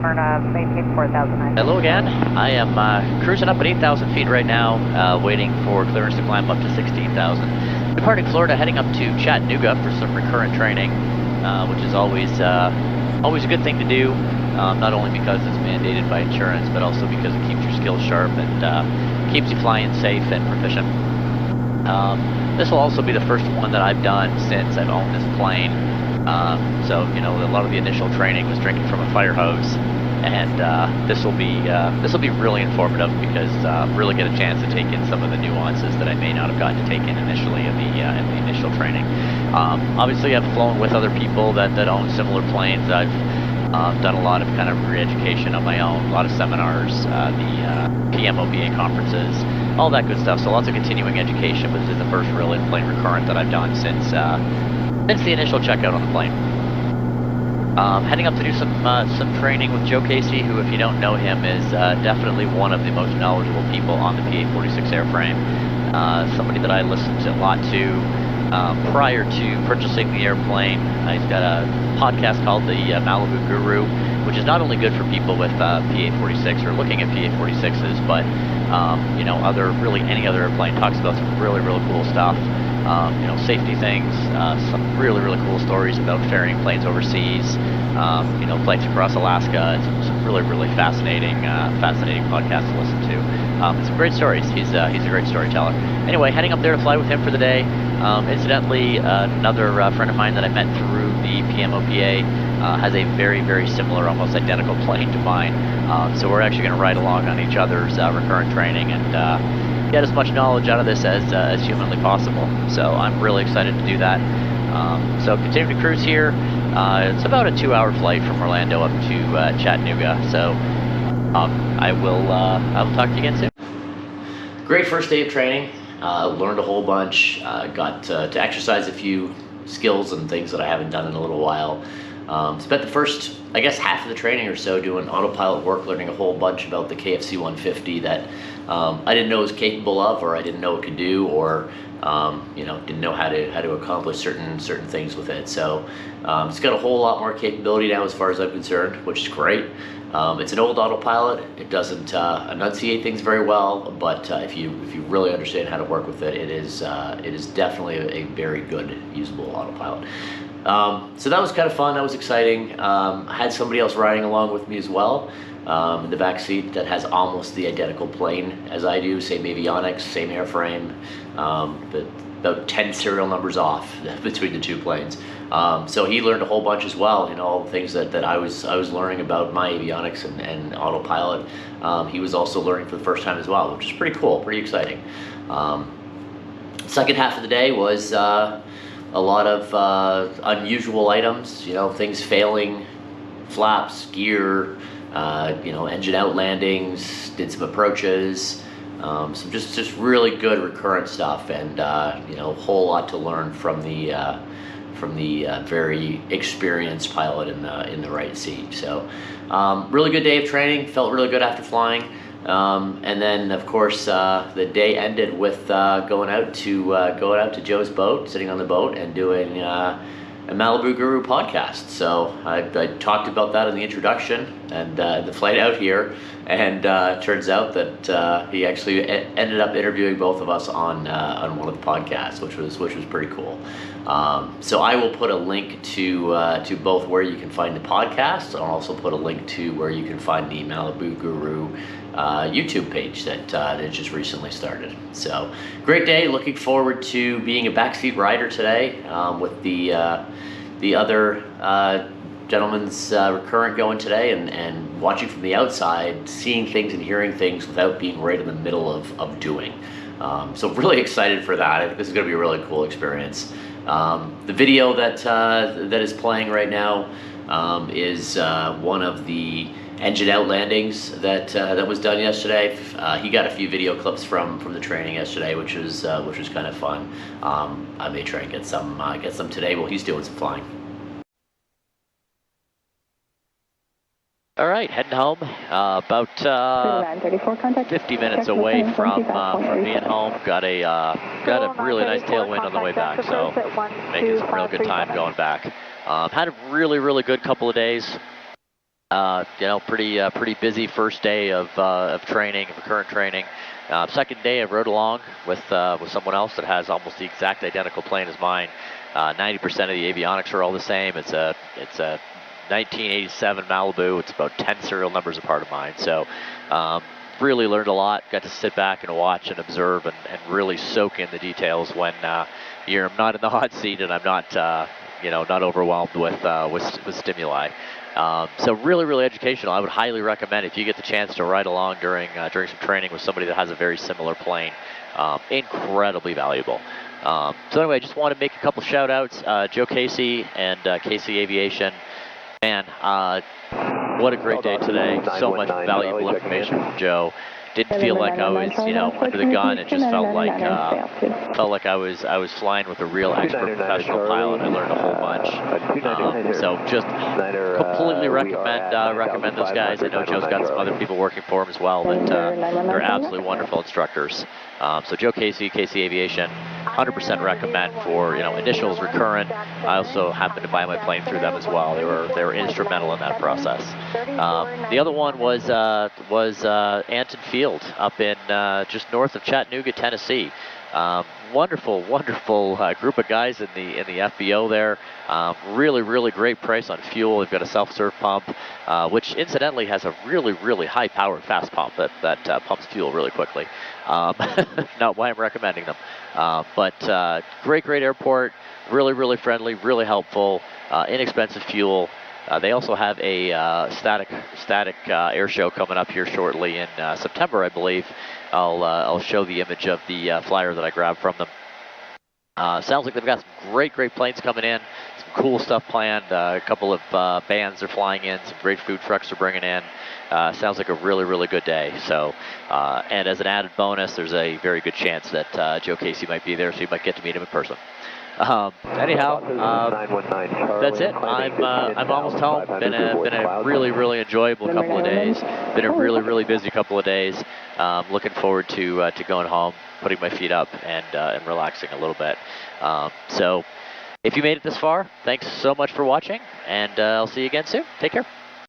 Maintain 4,000. Hello again. I am cruising up at 8,000 feet right now, waiting for clearance to climb up to 16,000. Departing Florida, heading up to Chattanooga for some recurrent training, which is always a good thing to do, not only because it's mandated by insurance, but also because it keeps your skills sharp and keeps you flying safe and proficient. This will also be the first one that I've done since I've owned this plane. So, you know, a lot of the initial training was drinking from a fire hose, and this will be really informative because really get a chance to take in some of the nuances that I may not have gotten to take in initially in the initial training. Obviously, I've flown with other people that own similar planes. I've done a lot of kind of re-education on my own, a lot of seminars, the PMOBA conferences, all that good stuff. So lots of continuing education, but this is the first real in-plane recurrent that I've done since the initial checkout on the plane. Heading up to do some training with Joe Casey, who, if you don't know him, is definitely one of the most knowledgeable people on the PA-46 airframe. Somebody that I listened a lot to prior to purchasing the airplane. He's got a podcast called the Malibu Guru, which is not only good for people with PA-46 or looking at PA-46s, but you know, any other airplane. Talks about some really cool stuff. You know, safety things, some really cool stories about ferrying planes overseas, you know, flights across Alaska. It's some really fascinating podcast to listen to. Some great stories. He's a great storyteller. Anyway, heading up there to fly with him for the day. Incidentally, another friend of mine that I met through the PMOPA has a very similar, almost identical plane to mine. So we're actually going to ride along on each other's recurrent training and get as much knowledge out of this as humanly possible. So I'm really excited to do that. So continue to cruise here. It's about a 2-hour flight from Orlando up to Chattanooga. So I will talk to you again soon. Great first day of training. Learned a whole bunch. Got to exercise a few skills and things that I haven't done in a little while. Spent the first, I guess, half of the training or so doing autopilot work, learning a whole bunch about the KFC 150 that I didn't know it was capable of, or I didn't know it could do, or you know, didn't know how to accomplish certain things with it. So it's got a whole lot more capability now as far as I'm concerned, which is great. It's an old autopilot. It doesn't enunciate things very well, but if you really understand how to work with it, it is definitely a very good usable autopilot. So that was kind of fun. That was exciting. I had somebody else riding along with me as well in the back seat that has almost the identical plane as I do, same avionics, same airframe, but about 10 serial numbers off between the two planes. So he learned a whole bunch as well, you know, all the things that I was learning about my avionics and autopilot. He was also learning for the first time as well, which is pretty cool, pretty exciting. Second half of the day was a lot of unusual items, you know, things failing, flaps, gear, you know, engine out landings, did some approaches, some just really good recurrent stuff, and you know, a whole lot to learn from the very experienced pilot in the right seat. So really good day of training, felt really good after flying. And then, of course, the day ended with going out to Joe's boat, sitting on the boat, and doing a Malibu Guru Podcast. So I talked about that in the introduction and the flight out here, and turns out that he actually ended up interviewing both of us on one of the podcasts, which was pretty cool. So I will put a link to both where you can find the podcast. I'll also put a link to where you can find the Malibu Guru YouTube page that just recently started. So great day. Looking forward to being a backseat rider today with the other gentleman's recurrent going today, and watching from the outside, seeing things and hearing things without being right in the middle of doing. So really excited for that. I think this is going to be a really cool experience. The video that is playing right now is one of the engine out landings that was done yesterday. He got a few video clips from the training yesterday, which was kind of fun. I may try and get some today while he's doing some flying. All right, heading home. About 50 minutes away from being home. Got a really nice tailwind on the way back, so making some real good time going back. Had a really good couple of days. Pretty busy first day of training, recurrent training. Second day, I rode along with someone else that has almost the exact identical plane as mine. 90% of the avionics are all the same. It's a 1987 Malibu. It's about 10 serial numbers apart of mine. So really learned a lot. Got to sit back and watch and observe and really soak in the details when you're not in the hot seat and I'm not not overwhelmed with stimuli. So really educational. I would highly recommend if you get the chance to ride along during some training with somebody that has a very similar plane. Incredibly valuable. So anyway, I just want to make a couple shout outs. Joe Casey and Casey Aviation. Man, what a great day today. So much valuable information from Joe. Didn't feel like I was, under the gun. It just felt like I was flying with a real expert professional pilot. I learned a whole bunch. So just completely recommend those guys. I know Joe's got some other people working for him as well that they're absolutely wonderful instructors. So Joe Casey, Casey Aviation, 100% recommend for initials Recurrent. I also happened to buy my plane through them as well. They were instrumental in that process. The other one was Anton Field up in just north of Chattanooga, Tennessee. Wonderful group of guys in the FBO there. Really great price on fuel. They've got a self-serve pump, which incidentally has a really high-powered fast pump that pumps fuel really quickly. Not why I'm recommending them, but great airport. Really friendly, really helpful, inexpensive fuel. They also have a static air show coming up here shortly in September, I believe. I'll show the image of the flyer that I grabbed from them. Sounds like they've got some great planes coming in, some cool stuff planned. A couple of bands are flying in, some great food trucks are bringing in. Sounds like a really good day. So, and as an added bonus, there's a very good chance that Joe Casey might be there, so you might get to meet him in person. Anyhow, that's it. I'm almost home. Been a really enjoyable couple of days. Been a really busy couple of days. Looking forward to going home, putting my feet up, and relaxing a little bit. So, if you made it this far, thanks so much for watching, and I'll see you again soon. Take care.